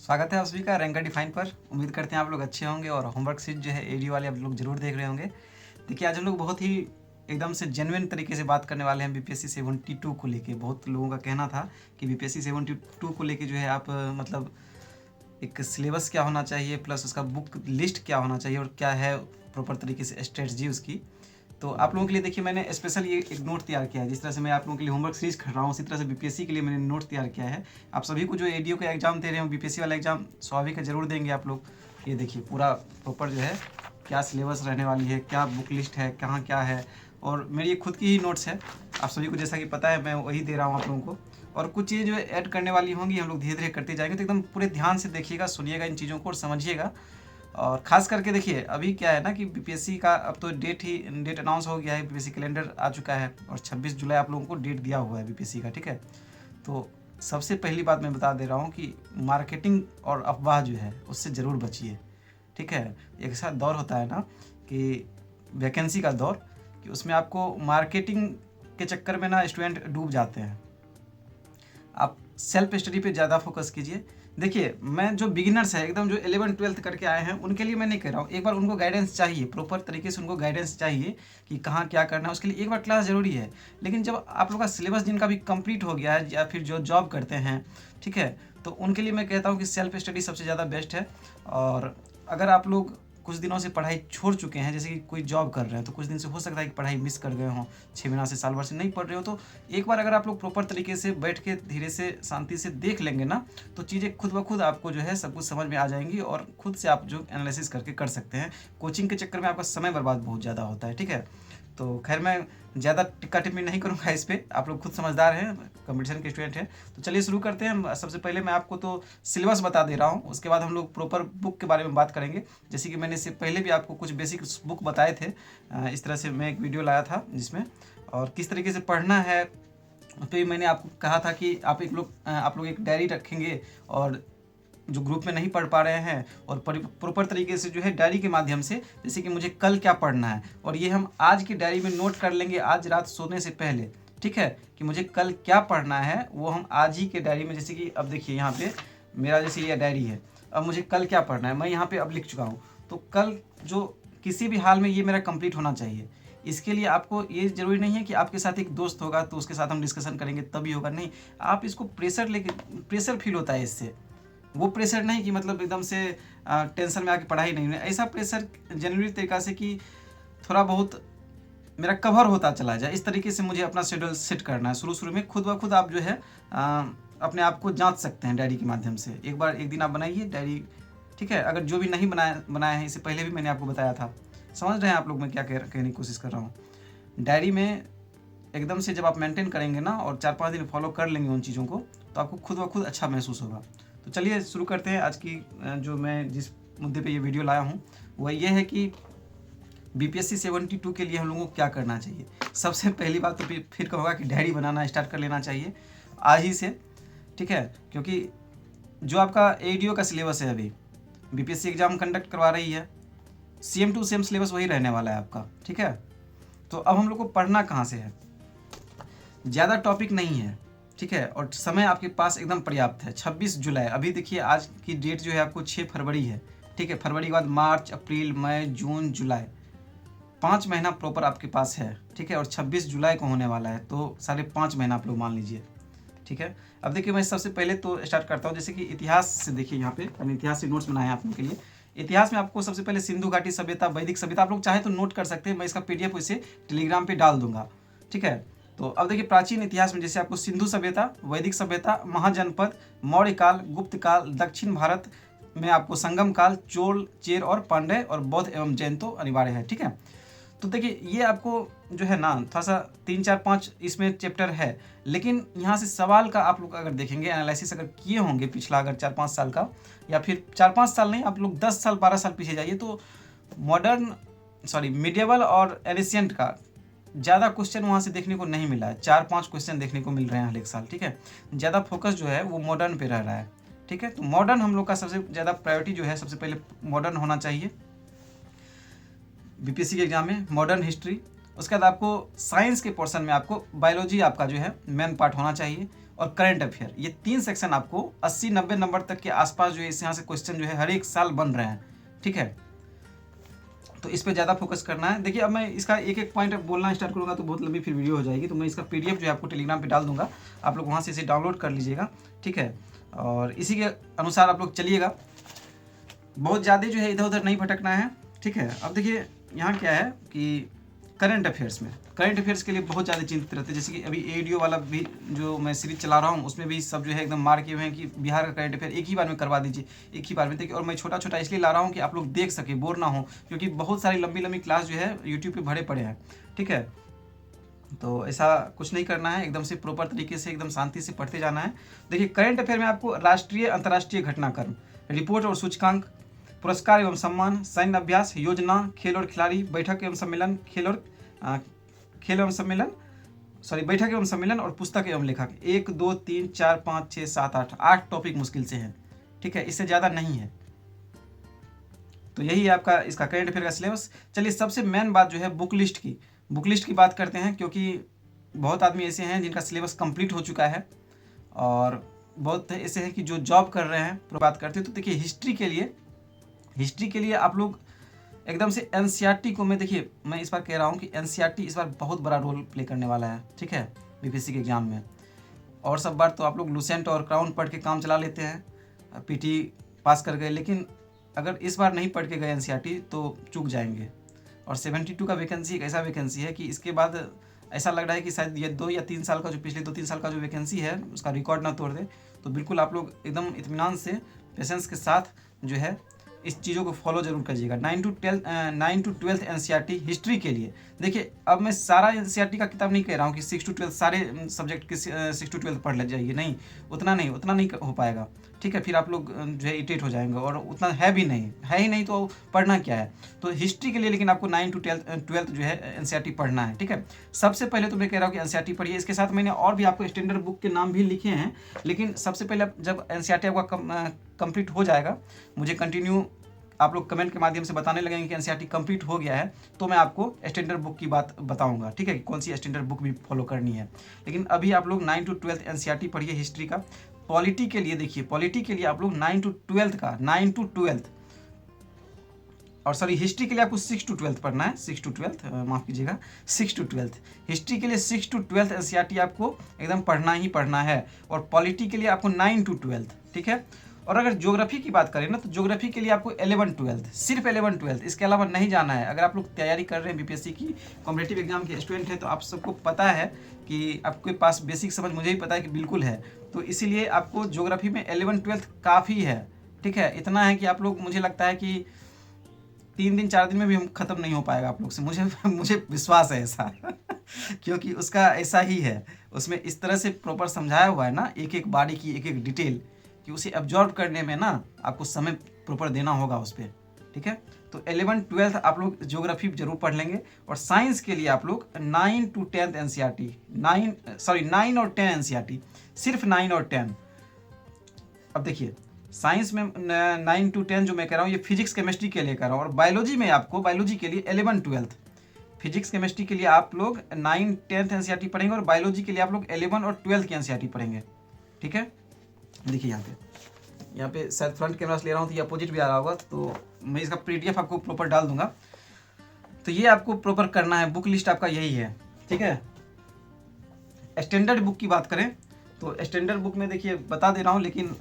स्वागत है आप सभी का रैंकर डिफाइन पर। उम्मीद करते हैं आप लोग अच्छे होंगे और होमवर्क सीट जो है एडी वाले आप लोग जरूर देख रहे होंगे। देखिए आज हम लोग बहुत ही एकदम से जेन्युइन तरीके से बात करने वाले हैं बीपीएससी 72 को लेके। बहुत लोगों का कहना था कि बीपीएससी 72 को लेके जो है आप मतलब एक सिलेबस क्या होना चाहिए प्लस उसका बुक लिस्ट क्या होना चाहिए और क्या है प्रॉपर तरीके से स्ट्रेटजी उसकी। तो आप लोगों के लिए देखिए मैंने स्पेशल ये एक नोट तैयार किया है। जिस तरह से मैं आप लोगों के लिए होमवर्क सीरीज कर रहा हूँ उसी तरह से बीपीएससी के लिए मैंने नोट तैयार किया है। आप सभी को जो एडीओ का एग्जाम दे रहे हो बीपीएससी वाला एग्जाम स्वाभाविक है जरूर देंगे आप लोग। ये देखिए पूरा प्रॉपर जो है क्या सिलेबस रहने वाली है, क्या बुक लिस्ट है, कहाँ क्या है, और मेरी ये खुद की ही नोट्स है। आप सभी को जैसा कि पता है मैं वही दे रहा हूँ आप लोगों को, और कुछ चीज़ें जो ऐड करने वाली होंगी हम लोग धीरे धीरे करते जाएंगे। तो एकदम पूरे ध्यान से देखिएगा, सुनिएगा इन चीज़ों को और समझिएगा। और ख़ास करके देखिए अभी क्या है ना कि बीपीएससी का अब तो डेट अनाउंस हो गया है, बीपीएससी कैलेंडर आ चुका है और 26 जुलाई आप लोगों को डेट दिया हुआ है बीपीएससी का, ठीक है। तो सबसे पहली बात मैं बता दे रहा हूँ कि मार्केटिंग और अफवाह जो है उससे ज़रूर बचिए, ठीक है। एक ऐसा दौर होता है ना कि वैकेंसी का दौर, कि उसमें आपको मार्केटिंग के चक्कर में ना स्टूडेंट डूब जाते हैं। आप सेल्फ स्टडी पे ज़्यादा फोकस कीजिए। देखिए मैं जो बिगिनर्स है एकदम जो 11th-12th करके आए हैं उनके लिए मैं नहीं कह रहा हूँ, एक बार उनको गाइडेंस चाहिए, प्रॉपर तरीके से उनको गाइडेंस चाहिए कि कहाँ क्या करना है, उसके लिए एक बार क्लास ज़रूरी है। लेकिन जब आप लोग का सिलेबस जिनका भी कंप्लीट हो गया है या फिर जो जॉब करते हैं, ठीक है, तो उनके लिए मैं कहता हूँ कि सेल्फ स्टडी सबसे ज़्यादा बेस्ट है। और अगर आप लोग कुछ दिनों से पढ़ाई छोड़ चुके हैं, जैसे कि कोई जॉब कर रहे हैं तो कुछ दिन से हो सकता है कि पढ़ाई मिस कर गए हों, 6 महीना से साल भर से नहीं पढ़ रहे हो, तो एक बार अगर आप लोग प्रॉपर तरीके से बैठ के धीरे से शांति से देख लेंगे ना तो चीज़ें खुद ब खुद आपको जो है सब कुछ समझ में आ जाएंगी और खुद से आप जो एनालिसिस करके कर सकते हैं। कोचिंग के चक्कर में आपका समय बर्बाद बहुत ज़्यादा होता है, ठीक है। तो खैर मैं ज़्यादा टिक्का टिप्पणी नहीं करूँगा इस पर, आप लोग खुद समझदार हैं, कंपटीशन के स्टूडेंट हैं। तो चलिए शुरू करते हैं। सबसे पहले मैं आपको तो सिलेबस बता दे रहा हूँ, उसके बाद हम लोग प्रॉपर बुक के बारे में बात करेंगे। जैसे कि मैंने इससे पहले भी आपको कुछ बेसिक बुक बताए थे, इस तरह से मैं एक वीडियो लाया था जिसमें, और किस तरीके से पढ़ना है। तो ये मैंने आपको कहा था कि आप लोग एक डायरी रखेंगे, और जो ग्रुप में नहीं पढ़ पा रहे हैं और प्रॉपर तरीके से जो है डायरी के माध्यम से, जैसे कि मुझे कल क्या पढ़ना है, और ये हम आज की डायरी में नोट कर लेंगे आज रात सोने से पहले, ठीक है, कि मुझे कल क्या पढ़ना है वो हम आज ही के डायरी में, जैसे कि अब देखिए यहाँ पे मेरा जैसे ये डायरी है, अब मुझे कल क्या पढ़ना है मैं यहाँ पे अब लिख चुका हूँ। तो कल जो किसी भी हाल में ये मेरा कंप्लीट होना चाहिए। इसके लिए आपको ये ज़रूरी नहीं है कि आपके साथ एक दोस्त होगा तो उसके साथ हम डिस्कशन करेंगे तभी होगा, नहीं। आप इसको प्रेशर फील होता है इससे, वो प्रेशर नहीं कि मतलब एकदम से टेंशन में आके पढ़ाई नहीं हुई, ऐसा प्रेशर जेन्युइन तरीक़ा से कि थोड़ा बहुत मेरा कवर होता चला जाए, इस तरीके से मुझे अपना शेड्यूल सेट करना है। शुरू में खुद ब खुद आप जो है अपने आप को जांच सकते हैं डायरी के माध्यम से। एक दिन आप बनाइए डायरी, ठीक है। अगर जो भी नहीं बनाया है, इससे पहले भी मैंने आपको बताया था, समझ रहे हैं आप लोग मैं क्या कहने की कोशिश कर रहा हूँ। डायरी में एकदम से जब आप मेंटेन करेंगे ना और 4-5 दिन फॉलो कर लेंगे उन चीज़ों को, तो आपको खुद ब खुद अच्छा महसूस होगा। तो चलिए शुरू करते हैं। आज की जो मैं जिस मुद्दे पे ये वीडियो लाया हूँ वह ये है कि बीपीएससी 72 के लिए हम लोगों को क्या करना चाहिए। सबसे पहली बात तो फिर कहूँगा कि डायरी बनाना स्टार्ट कर लेना चाहिए आज ही से, ठीक है। क्योंकि जो आपका एडीओ का सिलेबस है अभी बीपीएससी एग्ज़ाम कंडक्ट करवा रही है, सेम टू सेम सिलेबस वही रहने वाला है आपका, ठीक है। तो अब हम लोग को पढ़ना कहाँ से है, ज़्यादा टॉपिक नहीं है, ठीक है, और समय आपके पास एकदम पर्याप्त है। 26 जुलाई अभी देखिए आज की डेट जो है आपको 6 फरवरी है, ठीक है। फरवरी के बाद मार्च, अप्रैल, मई, जून, जुलाई, 5 महीना प्रॉपर आपके पास है, ठीक है। और 26 जुलाई को होने वाला है, तो 5.5 महीना आप लोग मान लीजिए, ठीक है। अब देखिए मैं सबसे पहले तो स्टार्ट करता हूँ, जैसे कि इतिहास से। देखिए यहाँ पे मैंने इतिहास से नोट्स बनाए हैं आप लोगों के लिए। इतिहास में आपको सबसे पहले सिंधु घाटी सभ्यता, वैदिक सभ्यता, आप लोग चाहे तो नोट कर सकते हैं, मैं इसका पीडीएफ इसे टेलीग्राम पे डाल दूंगा, ठीक है। तो अब देखिए प्राचीन इतिहास में जैसे आपको सिंधु सभ्यता, वैदिक सभ्यता, महाजनपद, मौर्य काल, गुप्त काल, दक्षिण भारत में आपको संगम काल, चोल, चेर और पांड्य और बौद्ध एवं जैन तो अनिवार्य है, ठीक है। तो देखिए ये आपको जो है ना थोड़ा सा 3-4-5 इसमें चैप्टर है, लेकिन यहाँ से सवाल का आप लोग अगर देखेंगे, एनालिसिस अगर किए होंगे पिछला अगर 4-5 साल का, या फिर 4-5 साल नहीं, आप लोग 10 साल 12 साल पीछे जाइए, तो मिडिएवल और एनिशिएंट का ज़्यादा क्वेश्चन वहाँ से देखने को नहीं मिला है। 4-5 क्वेश्चन देखने को मिल रहे हैं हर एक साल, ठीक है। ज़्यादा फोकस जो है वो मॉडर्न पे रह रहा है, ठीक है। तो मॉडर्न हम लोग का सबसे ज़्यादा प्रायोरिटी जो है, सबसे पहले मॉडर्न होना चाहिए बीपीएससी के एग्जाम में, मॉडर्न हिस्ट्री। उसके बाद आपको साइंस के पोर्शन में आपको बायोलॉजी आपका जो है मेन पार्ट होना चाहिए। और करंट अफेयर, ये 3 सेक्शन आपको 80-90 नंबर तक के आसपास जो है इस यहाँ से क्वेश्चन जो है हर एक साल बन रहे हैं, ठीक है। तो इस पे ज़्यादा फोकस करना है। देखिए अब मैं इसका एक एक पॉइंट बोलना स्टार्ट करूँगा तो बहुत लंबी फिर वीडियो हो जाएगी, तो मैं इसका PDF जो है आपको टेलीग्राम पे डाल दूंगा, आप लोग वहाँ से इसे डाउनलोड कर लीजिएगा, ठीक है। और इसी के अनुसार आप लोग चलिएगा, बहुत ज़्यादा जो है इधर उधर नहीं भटकना है, ठीक है। अब देखिए यहाँ क्या है कि करंट अफेयर्स में, करंट अफेयर्स के लिए बहुत ज़्यादा चिंतित रहते हैं। जैसे कि अभी ADO वाला भी जो मैं सीरीज चला रहा हूँ उसमें भी सब जो है एकदम मार किए हुए हैं कि बिहार का करंट अफेयर एक ही बार में करवा दीजिए, एक ही बार में। देखिए और मैं छोटा छोटा इसलिए ला रहा हूँ कि आप लोग देख सके, बोर ना हो, क्योंकि बहुत सारी लंबी लंबी क्लास जो है यूट्यूब पर भरे पड़े हैं, ठीक है। तो ऐसा कुछ नहीं करना है, एकदम से प्रॉपर तरीके से एकदम शांति से पढ़ते जाना है। देखिए करंट अफेयर में आपको राष्ट्रीय अंतर्राष्ट्रीय घटनाक्रम, रिपोर्ट और सूचकांक, पुरस्कार एवं सम्मान, सैन्य अभ्यास, योजना, खेल और खिलाड़ी, बैठक एवं सम्मेलन, बैठक एवं सम्मेलन और पुस्तक एवं लेखक, 1 2 3 4 5 6 7 8 टॉपिक मुश्किल से है, ठीक है, इससे ज़्यादा नहीं है। तो यही है आपका इसका करंट अफेयर का सिलेबस। चलिए सबसे मेन बात जो है बुक लिस्ट की बात करते हैं, क्योंकि बहुत आदमी ऐसे हैं जिनका सिलेबस कंप्लीट हो चुका है और बहुत ऐसे हैं कि जो जॉब कर रहे हैं। बात करते हैं तो देखिए हिस्ट्री के लिए आप लोग एकदम से NCERT को, मैं इस बार कह रहा हूँ कि NCERT इस बार बहुत बड़ा रोल प्ले करने वाला है, ठीक है, BPSC के एग्ज़ाम में। और सब बार तो आप लोग लुसेंट और क्राउन पढ़ के काम चला लेते हैं, PT पास कर गए, लेकिन अगर इस बार नहीं पढ़ के गए NCERT तो चूक जाएंगे। और 72 का वैकेंसी एक ऐसा वैकेंसी है कि इसके बाद ऐसा लग रहा है कि शायद ये 2 या 3 साल का जो पिछले 2-3 साल का जो वैकेंसी है उसका रिकॉर्ड ना तोड़ दे। तो बिल्कुल आप लोग एकदम इत्मीनान से पेशेंस के साथ जो है इस चीज़ों को फॉलो जरूर करिएगा। 9 to 12th NCERT हिस्ट्री के लिए। देखिए अब मैं सारा NCERT का किताब नहीं कह रहा हूँ कि 6 to 12 सारे सब्जेक्ट के 6 to 12 पढ़ ले जाइए, नहीं, उतना नहीं हो पाएगा, ठीक है। फिर आप लोग जो है इरिटेट हो जाएंगे और उतना है ही नहीं तो पढ़ना क्या है। तो हिस्ट्री के लिए लेकिन आपको 9 to 12th जो है NCERT पढ़ना है, ठीक है। सबसे पहले तो मैं कह रहा हूँ कि NCERT पढ़िए। इसके साथ मैंने और भी आपको स्टैंडर्ड बुक के नाम भी लिखे हैं, लेकिन सबसे पहले जब NCERT आपका कंप्लीट हो जाएगा, मुझे कंटिन्यू आप लोग कमेंट के माध्यम से बताने लगेंगे कि NCERT कंप्लीट हो गया है, तो मैं आपको स्टैंडर्ड बुक की बात बताऊंगा, ठीक है, कि कौन सी स्टैंडर्ड बुक भी फॉलो करनी है। लेकिन अभी आप लोग 9 to 12th NCERT पढ़िए हिस्ट्री का। पॉलिटी के लिए देखिए, पॉलिटी के लिए आप लोग 9 to 12th और सॉरी हिस्ट्री के लिए आपको 6 to 12th पढ़ना है, 6 to 12th माफ़ कीजिएगा, 6 to 12th हिस्ट्री के लिए 6 to 12th NCERT आपको एकदम पढ़ना ही पढ़ना है। और पॉलिटी के लिए आपको 9 to 12th, ठीक है। और अगर ज्योग्राफी की बात करें ना तो ज्योग्राफी के लिए आपको 11-12 सिर्फ 11-12, इसके अलावा नहीं जाना है। अगर आप लोग तैयारी कर रहे हैं BPSC की कॉम्पिटिटिव एग्जाम के स्टूडेंट हैं तो आप सबको पता है कि आपके पास बेसिक समझ, मुझे भी पता है कि बिल्कुल है, तो इसीलिए आपको ज्योग्राफी में 11-12 काफ़ी है, ठीक है। इतना है कि आप लोग, मुझे लगता है कि 3 दिन 4 दिन में भी हम ख़त्म नहीं हो पाएगा आप लोग से, मुझे विश्वास है ऐसा क्योंकि उसका ऐसा ही है, उसमें इस तरह से प्रॉपर समझाया हुआ है ना, एक एक बारी की एक एक डिटेल, कि उसे एब्जॉर्ब करने में ना आपको समय प्रॉपर देना होगा उस पर, ठीक है। तो 11-12 आप लोग ज्योग्राफी जरूर पढ़ लेंगे। और साइंस के लिए आप लोग 9 to 10th NCERT, 9 और 10 NCERT, सिर्फ 9 और 10। अब देखिए साइंस में 9 to 10 जो मैं कह रहा हूँ ये फिजिक्स केमिस्ट्री के लिए कर रहा हूँ। और बायोलॉजी में आपको, बायोलॉजी के लिए 11-12, फिजिक्स केमिस्ट्री के लिए आप लोग 9-10th NCERT पढ़ेंगे और बायोलॉजी के लिए आप लोग 11 और 12 की NCERT पढ़ेंगे, ठीक है। देखिए यहाँ पे शायद फ्रंट कैमरा से ले रहा हूँ तो ये अपोजिट भी आ रहा होगा, तो मैं इसका PDF आपको प्रॉपर डाल दूंगा। तो ये आपको प्रॉपर करना है, बुक लिस्ट आपका यही है, ठीक है। स्टैंडर्ड बुक की बात करें तो स्टैंडर्ड बुक में देखिए बता दे रहा हूँ, लेकिन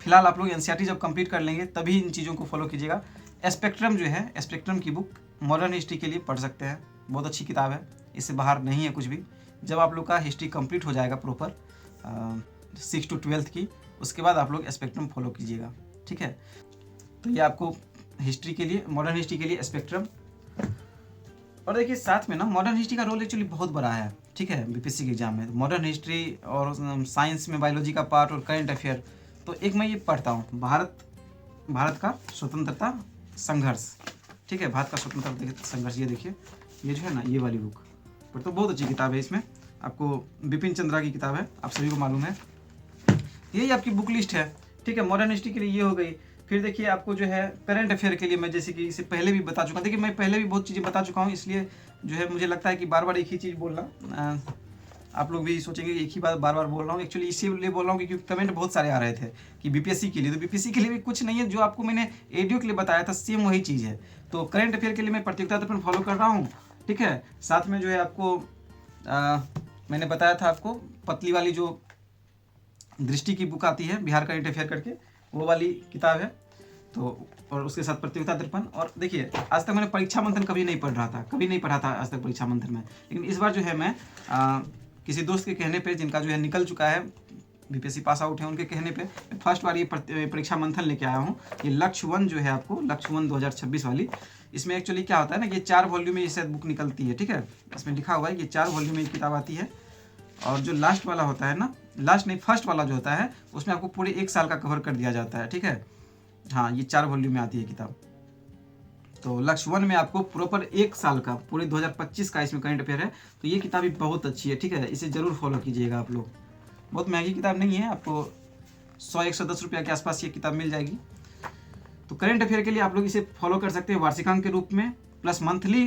फिलहाल आप लोग NCERT जब कंप्लीट कर लेंगे तभी इन चीज़ों को फॉलो कीजिएगा। स्पेक्ट्रम जो है, स्पेक्ट्रम की बुक मॉडर्न हिस्ट्री के लिए पढ़ सकते हैं, बहुत अच्छी किताब है, इससे बाहर नहीं है कुछ भी। जब आप लोग का हिस्ट्री कंप्लीट हो जाएगा प्रॉपर 6 to 12th की, उसके बाद आप लोग स्पेक्ट्रम फॉलो कीजिएगा, ठीक है। तो ये आपको हिस्ट्री के लिए, मॉडर्न हिस्ट्री के लिए स्पेक्ट्रम। और देखिए साथ में ना मॉडर्न हिस्ट्री का रोल एक्चुअली बहुत बड़ा है, ठीक है, BPSC के एग्जाम में। मॉडर्न हिस्ट्री और साइंस में बायोलॉजी का पार्ट और करंट अफेयर। तो एक मैं ये पढ़ता हूँ, भारत का स्वतंत्रता संघर्ष, ठीक है, भारत का स्वतंत्रता संघर्ष। ये देखिए, ये जो है ना, ये वाली बुक पर तो बहुत अच्छी किताब है। इसमें आपको बिपिन चंद्रा की किताब है, आप सभी को मालूम है। यही आपकी बुक लिस्ट है, ठीक है। मॉडर्न हिस्ट्री के लिए ये हो गई। फिर देखिए आपको जो है करंट अफेयर के लिए मैं जैसे कि इसे पहले भी बता चुका हूँ। देखिए मैं पहले भी बहुत चीज़ें बता चुका हूँ, इसलिए जो है मुझे लगता है कि बार बार एक ही चीज़ बोलना आप लोग भी सोचेंगे एक ही बात बार बार बोल रहा हूँ, एक्चुअली इसीलिए बोल रहा हूँ क्योंकि कमेंट बहुत सारे आ रहे थे कि बीपीएससी के लिए, तो बीपीएससी के लिए भी कुछ नहीं है, जो आपको मैंने एडीओ के लिए बताया था सेम वही चीज़ है। तो करंट अफेयर के लिए मैं प्रतियोगिता दर्पण फॉलो कर रहा हूँ, ठीक है। साथ में जो है आपको मैंने बताया था आपको पतली वाली जो दृष्टि की बुक आती है बिहार करंट अफेयर करके, वो वाली किताब है। तो और उसके साथ प्रतियोगिता दर्पण। और देखिए आज तक मैंने परीक्षा मंथन कभी नहीं पढ़ा था आज तक परीक्षा मंथन में, लेकिन इस बार जो है मैं किसी दोस्त के कहने पे, जिनका जो है निकल चुका है, बीपीएससी पास आउट है, उनके कहने पे फर्स्ट बार ये परीक्षा मंथन लेके आया हूँ। ये लक्ष्य 1 जो है आपको, लक्ष्य 1 2026 वाली, इसमें एक्चुअली क्या होता है ना, ये 4 वॉल्यूम में ये शायद बुक निकलती है, ठीक है। इसमें लिखा हुआ है कि 4 वॉल्यूम में ये किताब आती है, और जो लास्ट वाला होता है ना, लास्ट नहीं फर्स्ट वाला जो होता है, उसमें आपको पूरे 1 साल का कवर कर दिया जाता है, ठीक है। हाँ, ये 4 वॉल्यूम में आती है किताब। तो लक्ष्य 1 में आपको प्रॉपर 1 साल का, पूरे 2025 का इसमें करंट अफेयर है। तो ये किताब भी बहुत अच्छी है, ठीक है, इसे ज़रूर फॉलो कीजिएगा आप लोग। बहुत महंगी किताब नहीं है, आपको 100-110 रुपये के आसपास ये किताब मिल जाएगी। तो करंट अफेयर के लिए आप लोग इसे फॉलो कर सकते हैं वार्षिकांक के रूप में, प्लस मंथली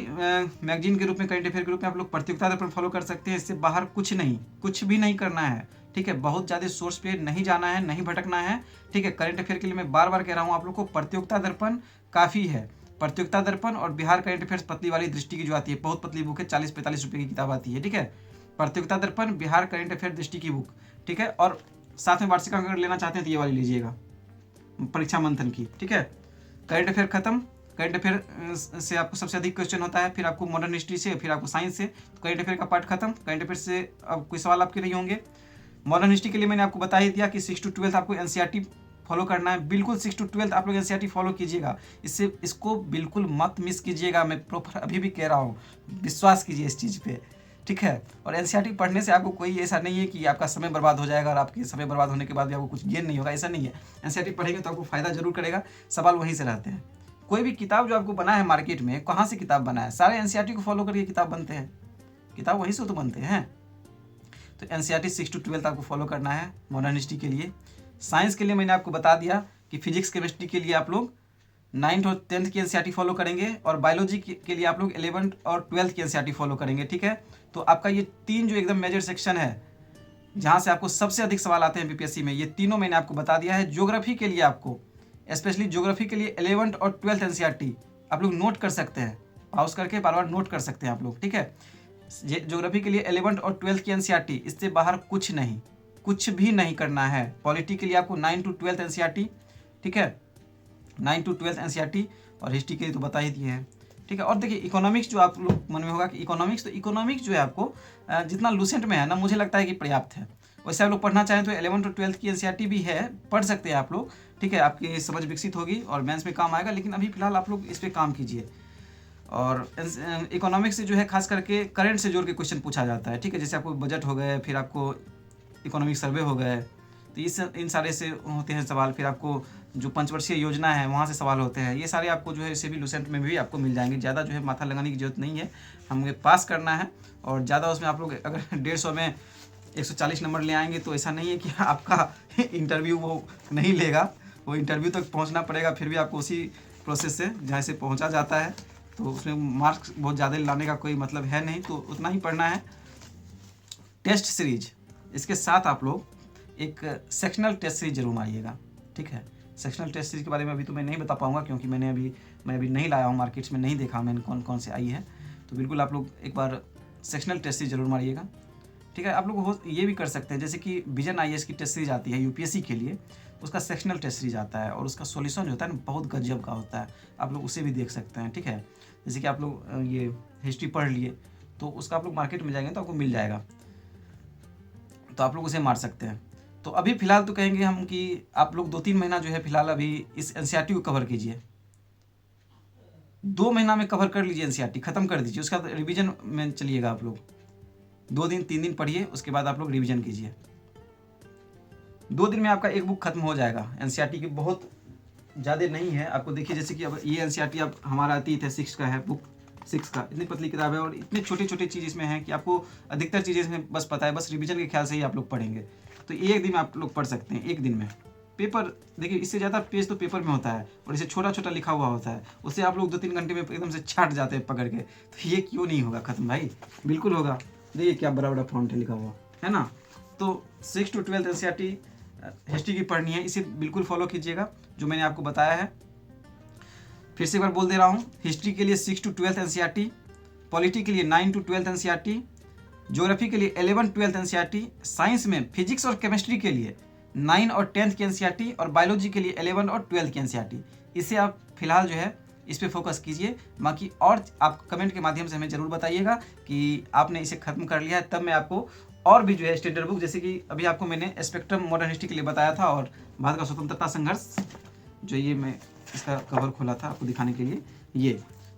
मैगजीन के रूप में, करंट अफेयर के रूप में आप लोग प्रतियोगिता दर्पण फॉलो कर सकते हैं। इससे बाहर कुछ भी नहीं करना है, ठीक है। बहुत ज़्यादा सोर्स पे नहीं जाना है, नहीं भटकना है, ठीक है। करंट अफेयर के लिए मैं बार बार कह रहा हूँ आप लोग को, प्रतियोगिता दर्पण काफ़ी है। प्रतियोगिता दर्पण और बिहार करंट अफेयर्स पतली वाली दृष्टि की जो आती है, बहुत पतली बुक है, 40-45 रुपये की किताब आती है, ठीक है। प्रतियोगिता दर्पण, बिहार करंट अफेयर दृष्टि की बुक, ठीक है। और साथ में वार्षिकांक अगर लेना चाहते हैं तो ये वाली लीजिएगा, परीक्षा मंथन की, ठीक है। करंट अफेयर खत्म, करंट अफेयर से आपको सबसे अधिक क्वेश्चन होता है, फिर आपको मॉडर्न हिस्ट्री से, फिर आपको साइंस से। तो करंट अफेयर का पार्ट खत्म। करंट अफेयर से अब कोई सवाल आपके नहीं होंगे। मॉडर्न हिस्ट्री के लिए मैंने आपको बता ही दिया कि 6 to 12 आपको एनसीईआरटी फॉलो करना है। बिल्कुल 6 to 12 आप लोग एनसीईआरटी फॉलो कीजिएगा, इसको बिल्कुल मत मिस कीजिएगा। मैं प्रॉपर अभी भी कह रहा हूँ, विश्वास कीजिए इस चीज़ पे, ठीक है। और एनसीईआरटी पढ़ने से आपको कोई ऐसा नहीं है कि आपका समय बर्बाद हो जाएगा और आपके समय बर्बाद होने के बाद भी आपको कुछ गेन नहीं होगा, ऐसा नहीं है। एनसीईआरटी पढ़ेंगे तो आपको फायदा जरूर करेगा, सवाल वहीं से रहते हैं। कोई भी किताब जो आपको बना है मार्केट में, कहाँ से किताब बना है? सारे एनसीईआरटी को फॉलो करके किताब बनते हैं, किताब वहीं से तो बनते हैं। तो एनसीईआरटी 6 to 12 आपको फॉलो करना है मॉडर्न हिस्ट्री के लिए। साइंस के लिए मैंने आपको बता दिया कि फिजिक्स केमिस्ट्री के लिए आप लोग 9th और 10th की एनसीईआरटी फॉलो करेंगे, और बायोलॉजी के लिए आप लोग 11th और 12th की एनसीईआरटी फॉलो करेंगे, ठीक है। तो आपका ये 3 जो एकदम मेजर सेक्शन है, जहाँ से आपको सबसे अधिक सवाल आते हैं बीपीएससी में, ये तीनों मैंने आपको बता दिया है। ज्योग्राफी के लिए आपको, स्पेशली ज्योग्राफी के लिए 11th और 12th एनसीईआरटी आप लोग नोट कर सकते हैं, पॉज करके बार बार नोट कर सकते हैं आप लोग, ठीक है। ज्योग्राफी के लिए 11th और 12th की एनसीईआरटी, इससे बाहर कुछ भी नहीं करना है। पॉलिटी के लिए आपको 9 to 12 एनसीईआरटी, ठीक है, 9 to 12 एनसीईआरटी। और हिस्ट्री के लिए तो बता ही दिए हैं, ठीक है। और देखिए इकोनॉमिक्स, जो आप लोग मन में होगा कि इकोनॉमिक्स जो है आपको जितना लूसेंट में है ना, मुझे लगता है कि पर्याप्त है। वैसे आप लोग पढ़ना चाहें तो 11th और 12th की एनसीईआरटी भी है, पढ़ सकते हैं आप लोग, ठीक है। आपकी समझ विकसित होगी और मेंस में काम आएगा, लेकिन अभी फिलहाल आप लोग इस पर काम कीजिए। और इकोनॉमिक्स से जो है खास करके करंट से जोड़ के क्वेश्चन पूछा जाता है, ठीक है। जैसे आपको बजट हो गए, फिर आपको इकोनॉमिक सर्वे हो गए, तो इन सारे से होते हैं सवाल। फिर आपको जो पंचवर्षीय योजना है वहाँ से सवाल होते हैं। ये सारे आपको जो है इसे भी लूसेंट में भी आपको मिल जाएंगे। ज़्यादा जो है माथा लगाने की जरूरत नहीं है, हमें पास करना है। और ज़्यादा उसमें आप लोग अगर 150 में 140 नंबर ले आएंगे तो ऐसा नहीं है कि आपका इंटरव्यू वो नहीं लेगा, वो इंटरव्यू तक पहुँचना पड़ेगा। फिर भी आपको उसी प्रोसेस से जहाँ से पहुँचा जाता है, तो उसमें मार्क्स बहुत ज़्यादा लाने का कोई मतलब है नहीं, तो उतना ही पढ़ना है। टेस्ट सीरीज, इसके साथ आप लोग एक सेक्शनल टेस्ट सीरीज जरूर मारिएगा, ठीक है। सेक्शनल टेस्ट सीरीज के बारे में अभी तो मैं नहीं बता पाऊंगा, क्योंकि मैं अभी नहीं लाया हूँ, मार्केट्स में नहीं देखा मैंने कौन कौन से आई है। तो बिल्कुल आप लोग एक बार सेक्शनल टेस्ट सीरीज जरूर मारिएगा, ठीक है। आप लोग ये भी कर सकते हैं, जैसे कि विजन आईएएस की टेस्ट सीरीज आती है यूपीएससी के लिए, उसका सेक्शनल टेस्ट सीरीज आता है, और उसका सॉल्यूशन जो होता है ना, बहुत गजब का होता है। आप लोग उसे भी देख सकते हैं, ठीक है। जैसे कि आप लोग ये हिस्ट्री पढ़ लिए, तो उसका आप लोग मार्केट में जाएंगे तो आपको मिल जाएगा, तो आप लोग उसे मार सकते हैं। तो अभी फ़िलहाल तो कहेंगे हम कि आप लोग 2-3 महीना जो है फ़िलहाल अभी इस एनसीईआरटी को कवर कीजिए। 2 महीना में कवर कर लीजिए, एनसीईआरटी ख़त्म कर दीजिए। उसका रिवीजन में चलिएगा आप लोग, 2 दिन 3 दिन पढ़िए, उसके बाद आप लोग रिवीजन कीजिए। 2 दिन में आपका एक बुक खत्म हो जाएगा। एनसीईआरटी की बहुत ज़्यादा नहीं है, आपको देखिए जैसे कि अब ये एनसीईआरटी अब हमारा अतीत है 6 का है, बुक 6 का, इतनी पतली किताब है और इतने छोटे छोटे चीज़ इसमें हैं कि आपको अधिकतर चीज़ें इसमें बस पता है, बस रिवीजन के ख्याल से ही आप लोग पढ़ेंगे। तो एक दिन में आप लोग पढ़ सकते हैं, एक दिन में। पेपर देखिए, इससे ज़्यादा पेज तो पेपर में होता है, और इसे छोटा छोटा लिखा हुआ होता है, उससे आप लोग 2-3 घंटे में एकदम से छाट जाते हैं पकड़ के। तो ये क्यों नहीं होगा खत्म भाई? बिल्कुल होगा। देखिए क्या बड़ा बड़ा फॉन्ट है लिखा हुआ है ना। तो 6 to 12 एनसीईआरटी हिस्ट्री की पढ़नी है, इसे बिल्कुल फॉलो कीजिएगा जो मैंने आपको बताया है। फिर से एक बार बोल दे रहा हूँ, हिस्ट्री के लिए 6 to 12 एनसीईआरटी, पॉलिटी के लिए 9 to 12 एनसीईआरटी, ज्योग्राफी के लिए 11-12 एनसीईआरटी, साइंस में फिजिक्स और केमिस्ट्री के लिए 9 और 10 की एनसीईआरटी, और बायोलॉजी के लिए 11 और 12 की एनसीईआरटी। इसे आप फिलहाल जो है इस पे फोकस कीजिए। बाकी और आप कमेंट के माध्यम से हमें ज़रूर बताइएगा कि आपने इसे ख़त्म कर लिया है, तब मैं आपको और भी जो है स्टैंडर्ड बुक, जैसे कि अभी आपको मैंने स्पेक्ट्रम मॉडर्न हिस्ट्री के लिए बताया था, और भारत का स्वतंत्रता संघर्ष, जो ये मैं इसका कवर खोला था आपको दिखाने के लिए ये।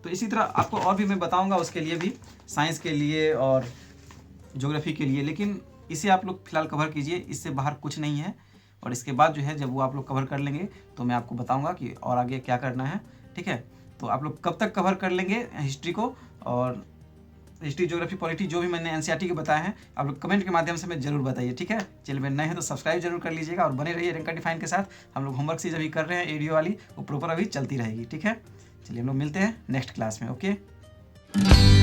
तो इसी तरह आपको और भी मैं बताऊँगा उसके लिए भी, साइंस के लिए और ज्योग्राफी के लिए, लेकिन इसे आप लोग फिलहाल कवर कीजिए, इससे बाहर कुछ नहीं है। और इसके बाद जो है जब वो आप लोग कवर कर लेंगे तो मैं आपको बताऊंगा कि और आगे क्या करना है, ठीक है। तो आप लोग कब तक कवर कर लेंगे हिस्ट्री को, और हिस्ट्री, ज्योग्राफी, पॉलिटी जो भी मैंने एनसीईआरटी के बताए हैं, आप लोग कमेंट के माध्यम से हमें जरूर बताइए, ठीक है। चलिए, मैं नए हैं तो सब्सक्राइब जरूर कर लीजिएगा और बने रहिए रैंक डिफाइन के साथ। हम लोग होमवर्क सीरीज अभी कर रहे हैं एडीओ वाली, वो प्रॉपर अभी चलती रहेगी, ठीक है। चलिए हम लोग मिलते हैं नेक्स्ट क्लास में, ओके।